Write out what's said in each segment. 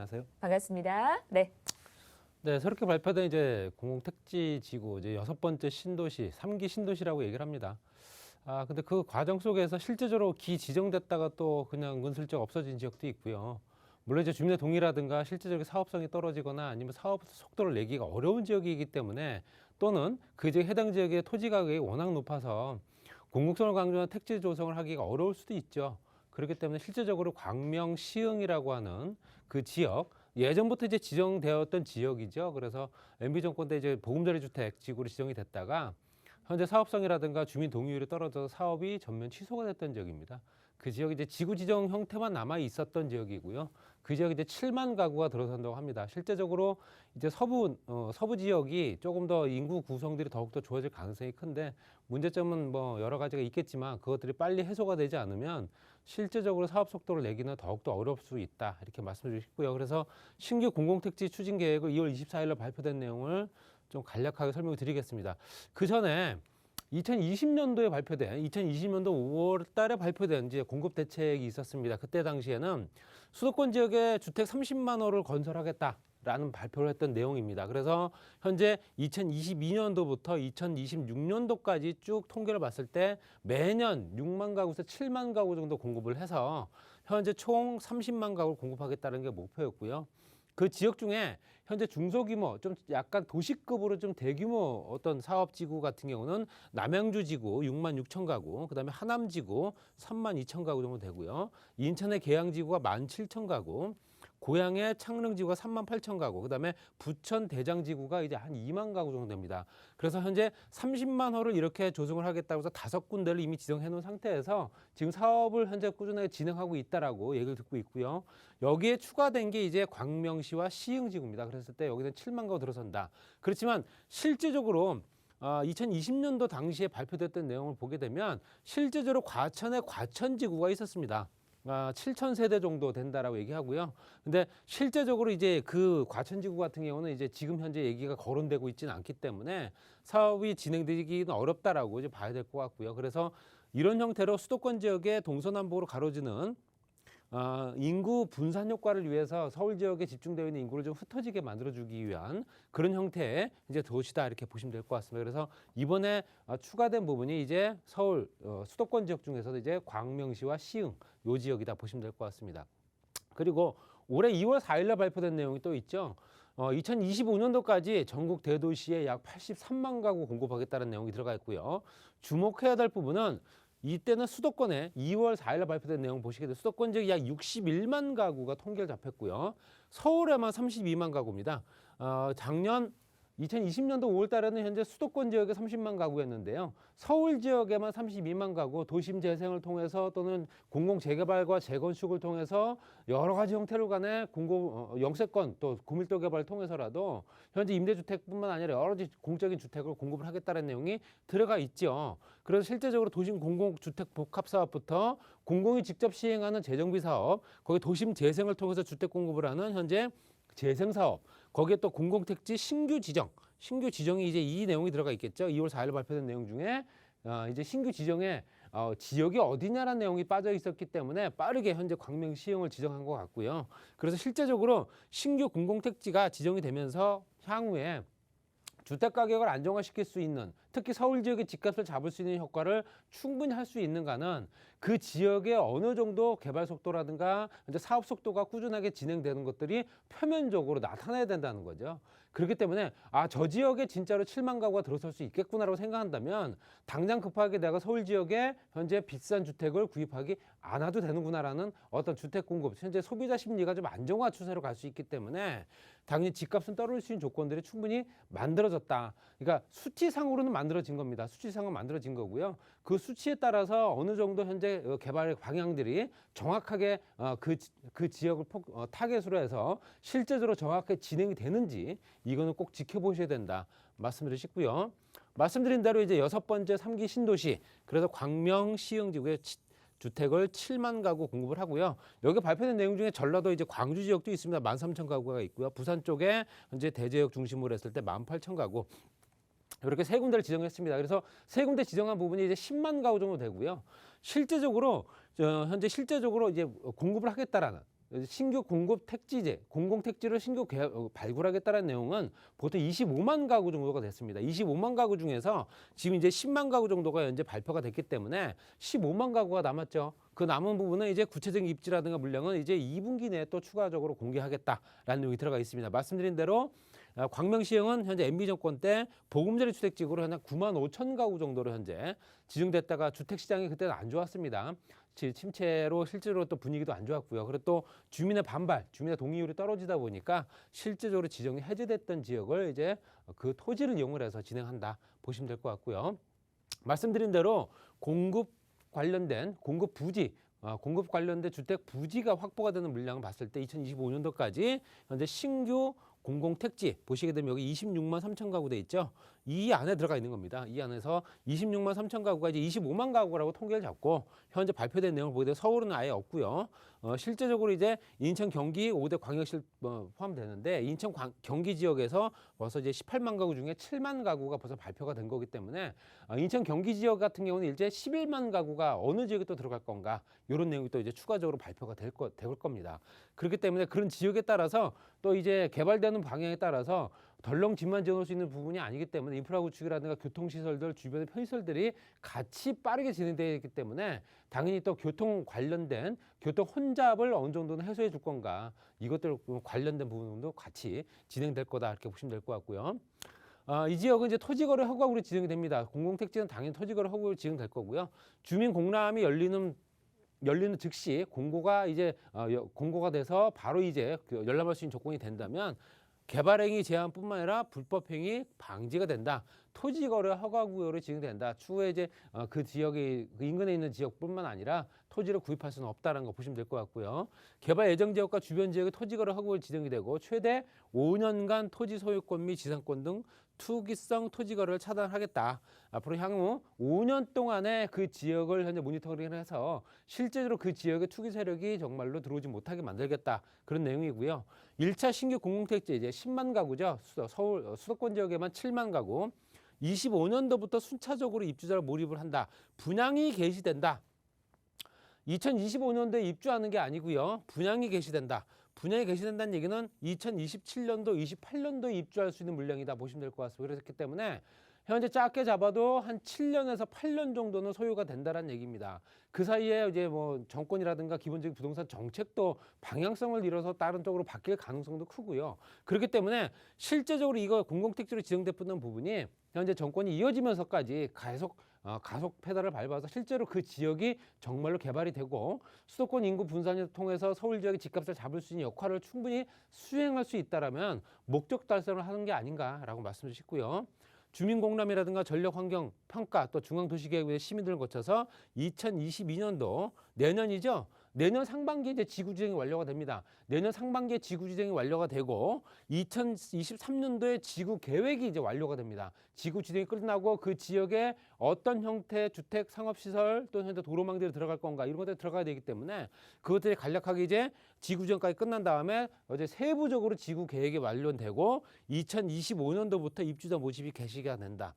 안녕하세요. 반갑습니다. 네. 네, 새롭게 발표된 이제 공공택지지구 이제 6번째 신도시, 3기 신도시라고 얘기를 합니다. 근데 그 과정 속에서 실제적으로 기 지정됐다가 또 그냥 은슬쩍 없어진 지역도 있고요. 물론 이제 주민의 동의라든가 실제적인 사업성이 떨어지거나 아니면 사업 속도를 내기가 어려운 지역이기 때문에 또는 그 지역 해당 지역의 토지 가격이 워낙 높아서 공공성을 강조한 택지 조성을 하기가 어려울 수도 있죠. 그렇기 때문에 실제적으로 광명 시흥이라고 하는 그 지역, 예전부터 이제 지정되었던 지역이죠. 그래서 MB 정권 때 이제 보금자리 주택 지구로 지정이 됐다가 현재 사업성이라든가 주민 동의율이 떨어져서 사업이 전면 취소가 됐던 지역입니다. 그 지역이 이제 지구 지정 형태만 남아 있었던 지역이고요. 그 지역이 이제 7만 가구가 들어선다고 합니다. 실제적으로 이제 서부 지역이 조금 더 인구 구성들이 더욱더 좋아질 가능성이 큰데 문제점은 뭐 여러 가지가 있겠지만 그것들이 빨리 해소가 되지 않으면 실제적으로 사업 속도를 내기는 더욱더 어려울 수 있다. 이렇게 말씀드리고 싶고요. 그래서 신규 공공택지 추진 계획을 2월 24일로 발표된 내용을 좀 간략하게 설명을 드리겠습니다. 그 전에 2020년도에 발표된 2020년도 5월 달에 발표된 이제 공급 대책이 있었습니다. 그때 당시에는 수도권 지역에 주택 30만 호를 건설하겠다라는 발표를 했던 내용입니다. 그래서 현재 2022년도부터 2026년도까지 쭉 통계를 봤을 때 매년 6만 가구에서 7만 가구 정도 공급을 해서 현재 총 30만 가구를 공급하겠다는 게 목표였고요. 그 지역 중에 현재 중소규모 좀 약간 도시급으로 좀 대규모 어떤 사업지구 같은 경우는 남양주지구 6만 6천 가구, 그다음에 하남지구 3만 2천 가구 정도 되고요. 인천의 계양지구가 1만 7천 가구, 고양의 창릉지구가 3만 8천 가구, 그다음에 부천 대장지구가 이제 한 2만 가구 정도 됩니다. 그래서 현재 30만 호를 이렇게 조성을 하겠다고 해서 5군데를 이미 지정해 놓은 상태에서 지금 사업을 현재 꾸준하게 진행하고 있다라고 얘기를 듣고 있고요. 여기에 추가된 게 이제 광명시와 시흥지구입니다. 그랬을 때 여기는 7만 가구 들어선다. 그렇지만 실질적으로 2020년도 당시에 발표됐던 내용을 보게 되면 실제적으로 과천에 과천지구가 있었습니다. 7천 세대 정도 된다라고 얘기하고요. 근데 실제적으로 이제 그 과천지구 같은 경우는 이제 지금 현재 얘기가 거론되고 있지는 않기 때문에 사업이 진행되기는 어렵다라고 이제 봐야 될 것 같고요. 그래서 이런 형태로 수도권 지역의 동서남북으로 가로지는 인구 분산 효과를 위해서 서울 지역에 집중되어 있는 인구를 좀 흩어지게 만들어주기 위한 그런 형태의 이제 도시다 이렇게 보시면 될 것 같습니다. 그래서 이번에 추가된 부분이 이제 서울 수도권 지역 중에서도 이제 광명시와 시흥 요 지역이다 보시면 될 것 같습니다. 그리고 올해 2월 4일날 발표된 내용이 또 있죠. 2025년도까지 전국 대도시에 약 83만 가구 공급하겠다는 내용이 들어가 있고요. 주목해야 될 부분은 이때는 수도권에 2월 4일에 발표된 내용 보시게 되면 수도권 지역이 약 61만 가구가 통계를 잡혔고요. 서울에만 32만 가구입니다. 작년 2020년도 5월 달에는 현재 수도권 지역에 30만 가구였는데요. 서울 지역에만 32만 가구, 도심 재생을 통해서 또는 공공 재개발과 재건축을 통해서 여러 가지 형태로 간에 영세권 또 고밀도 개발을 통해서라도 현재 임대주택뿐만 아니라 여러 가지 공적인 주택을 공급을 하겠다는 내용이 들어가 있죠. 그래서 실제적으로 도심 공공주택 복합사업부터 공공이 직접 시행하는 재정비 사업, 거기 도심 재생을 통해서 주택 공급을 하는 현재 재생사업, 거기에 또 공공택지 신규 지정이 이제 이 내용이 들어가 있겠죠. 2월 4일 발표된 내용 중에 이제 신규 지정에 지역이 어디냐라는 내용이 빠져 있었기 때문에 빠르게 현재 광명 시흥을 지정한 것 같고요. 그래서 실제적으로 신규 공공택지가 지정이 되면서 향후에 주택 가격을 안정화시킬 수 있는, 특히 서울 지역의 집값을 잡을 수 있는 효과를 충분히 할 수 있는가는 그 지역의 어느 정도 개발 속도라든가 이제 사업 속도가 꾸준하게 진행되는 것들이 표면적으로 나타나야 된다는 거죠. 그렇기 때문에 저 지역에 진짜로 7만 가구가 들어설 수 있겠구나라고 생각한다면 당장 급하게 내가 서울 지역에 현재 비싼 주택을 구입하기 안 와도 되는구나라는 어떤 주택 공급, 현재 소비자 심리가 좀 안정화 추세로 갈 수 있기 때문에 당연히 집값은 떨어질 수 있는 조건들이 충분히 만들어졌다. 그러니까 수치상으로는 만들어진 겁니다. 수치상은 만들어진 거고요. 그 수치에 따라서 어느 정도 현재 개발 방향들이 정확하게 그 지역을 타겟으로 해서 실제적으로 정확하게 진행이 되는지 이거는 꼭 지켜보셔야 된다 말씀드리고 싶고요. 말씀드린 대로 이제 6번째 3기 신도시, 그래서 광명 시흥지구에 주택을 7만 가구 공급을 하고요. 여기 발표된 내용 중에 전라도 이제 광주 지역도 있습니다. 13,000 가구가 있고요. 부산 쪽에 현재 대제역 중심으로 했을 때 18,000 가구. 이렇게 세 군데를 지정했습니다. 그래서 세 군데 지정한 부분이 이제 10만 가구 정도 되고요. 실제적으로 현재 실제적으로 이제 공급을 하겠다라는 신규 공급 택지제, 공공 택지를 신규 발굴하겠다는 내용은 보통 25만 가구 정도가 됐습니다. 25만 가구 중에서 지금 이제 10만 가구 정도가 현재 발표가 됐기 때문에 15만 가구가 남았죠. 그 남은 부분은 이제 구체적인 입지라든가 물량은 이제 2분기 내에 또 추가적으로 공개하겠다라는 내용이 들어가 있습니다. 말씀드린 대로 광명시형은 현재 MB정권 때 보금자리 주택지구로 한 9만 5천 가구 정도로 현재 지정됐다가 주택시장이 그때는 안 좋았습니다. 침체로 실제로 또 분위기도 안 좋았고요. 그리고 또 주민의 반발, 주민의 동의율이 떨어지다 보니까 실제적으로 지정이 해제됐던 지역을 이제 그 토지를 이용을 해서 진행한다 보시면 될 것 같고요. 말씀드린 대로 공급 관련된 공급 부지, 공급 관련된 주택 부지가 확보가 되는 물량을 봤을 때 2025년도까지 현재 신규 공공택지 보시게 되면 여기 26만 3천 가구 돼 있죠. 이 안에 들어가 있는 겁니다. 이 안에서 26만 3천 가구가 이제 25만 가구라고 통계를 잡고 현재 발표된 내용을 보게 되면 서울은 아예 없고요. 실제적으로 이제 인천, 경기 5대 광역시 포함되는데 인천, 경기 지역에서 벌써 이제 18만 가구 중에 7만 가구가 벌써 발표가 된 거기 때문에 인천, 경기 지역 같은 경우는 이제 11만 가구가 어느 지역에 또 들어갈 건가 이런 내용이 또 이제 추가적으로 발표가 될 겁니다. 그렇기 때문에 그런 지역에 따라서 또 이제 개발되는 방향에 따라서 덜렁 집만 지어놓을 수 있는 부분이 아니기 때문에 인프라 구축이라든가 교통시설들, 주변의 편시설들이 같이 빠르게 진행되어 있기 때문에 당연히 또 교통 관련된 교통 혼잡을 어느 정도는 해소해 줄 건가 이것들 관련된 부분도 같이 진행될 거다 이렇게 보시면 될 것 같고요. 이 지역은 이제 토지거래 허가구로 지정이 됩니다. 공공택지는 당연히 토지거래 허가구로 지정될 거고요. 주민 공람이 열리는 즉시 공고가 이제 공고가 돼서 바로 이제 열람할 수 있는 조건이 된다면 개발행위 제한뿐만 아니라 불법행위 방지가 된다. 토지거래 허가구역으로 지정된다. 추후에 이제 그 지역이 그 인근에 있는 지역뿐만 아니라 토지를 구입할 수는 없다는 거 보시면 될 것 같고요. 개발 예정 지역과 주변 지역의 토지거래 허가구역이 지정이 되고 최대 5년간 토지 소유권 및 지상권 등 투기성 토지거래를 차단하겠다. 앞으로 향후 5년 동안에 그 지역을 현재 모니터링을 해서 실제로 그 지역의 투기 세력이 정말로 들어오지 못하게 만들겠다. 그런 내용이고요. 1차 신규 공공택지 이제 10만 가구죠. 서울 수도권 지역에만 7만 가구. 25년도부터 순차적으로 입주자를 몰입을 한다. 분양이 개시된다. 2025년도에 입주하는 게 아니고요. 분양이 개시된다. 분양이 개시된다는 얘기는 2027년도, 28년도에 입주할 수 있는 물량이다 보시면 될 것 같습니다. 그렇기 때문에 현재 작게 잡아도 한 7년에서 8년 정도는 소요가 된다는 얘기입니다. 그 사이에 이제 뭐 정권이라든가 기본적인 부동산 정책도 방향성을 잃어서 다른 쪽으로 바뀔 가능성도 크고요. 그렇기 때문에 실제적으로 이거 공공택지로 지정되는 부분이 현재 정권이 이어지면서까지 가속 페달을 밟아서 실제로 그 지역이 정말로 개발이 되고 수도권 인구 분산을 통해서 서울 지역의 집값을 잡을 수 있는 역할을 충분히 수행할 수 있다라면 목적 달성을 하는 게 아닌가라고 말씀을 드리고요. 주민공람이라든가 전력환경 평가 또 중앙도시계획의 시민들을 거쳐서 2022년도 내년이죠. 내년 상반기에 이제 지구지정이 완료가 됩니다. 내년 상반기에 지구지정이 완료가 되고 2023년도에 지구계획이 이제 완료가 됩니다. 지구지정이 끝나고 그 지역에 어떤 형태의 주택, 상업시설 또는 현재 도로망들이 들어갈 건가 이런 것들이 들어가야 되기 때문에 그것들이 간략하게 이제 지구지정까지 끝난 다음에 어제 세부적으로 지구계획이 완료되고 2025년도부터 입주자 모집이 개시가 된다.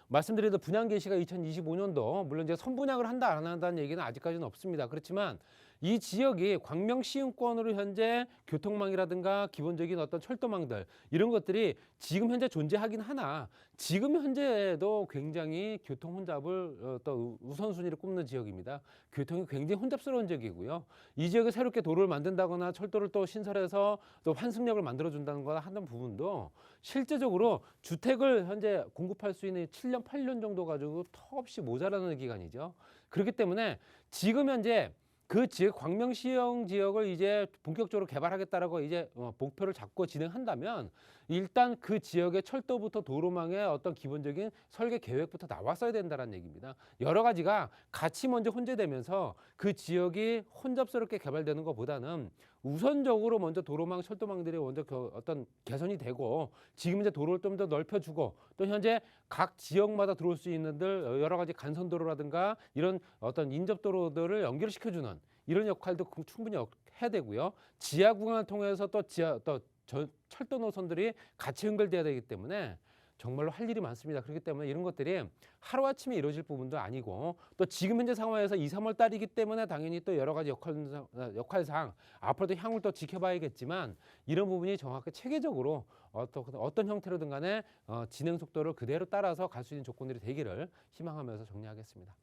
말씀드린 대로 분양 개시가 2025년도 물론 이제 선분양을 한다 안 한다는 얘기는 아직까지는 없습니다. 그렇지만 이 지역이 광명시흥권으로 현재 교통망이라든가 기본적인 어떤 철도망들 이런 것들이 지금 현재 존재하긴 하나 지금 현재도 굉장히 교통 혼잡을 또 우선순위를 꼽는 지역입니다. 교통이 굉장히 혼잡스러운 지역이고요. 이 지역에 새롭게 도로를 만든다거나 철도를 또 신설해서 또 환승역을 만들어준다는 거나 하는 부분도 실제적으로 주택을 현재 공급할 수 있는 7년, 8년 정도 가지고 턱없이 모자라는 기간이죠. 그렇기 때문에 지금 현재 그 지역 광명시형 지역을 이제 본격적으로 개발하겠다라고 이제 목표를 잡고 진행한다면 일단 그 지역의 철도부터 도로망의 어떤 기본적인 설계 계획부터 나왔어야 된다는 얘기입니다. 여러 가지가 같이 먼저 혼재되면서 그 지역이 혼잡스럽게 개발되는 것보다는 우선적으로 먼저 도로망, 철도망들이 먼저 어떤 개선이 되고 지금 이제 도로를 좀 더 넓혀주고 또 현재 각 지역마다 들어올 수 있는 여러 가지 간선도로라든가 이런 어떤 인접도로들을 연결시켜주는 이런 역할도 충분히 해야 되고요. 지하 구간을 통해서 또 철도 노선들이 같이 연결돼야 되기 때문에 정말로 할 일이 많습니다. 그렇기 때문에 이런 것들이 하루아침에 이루어질 부분도 아니고 또 지금 현재 상황에서 2, 3월 달이기 때문에 당연히 또 여러 가지 역할상 앞으로도 향후를 또 지켜봐야겠지만 이런 부분이 정확하게 체계적으로 어떤 형태로든 간에 진행 속도를 그대로 따라서 갈 수 있는 조건들이 되기를 희망하면서 정리하겠습니다.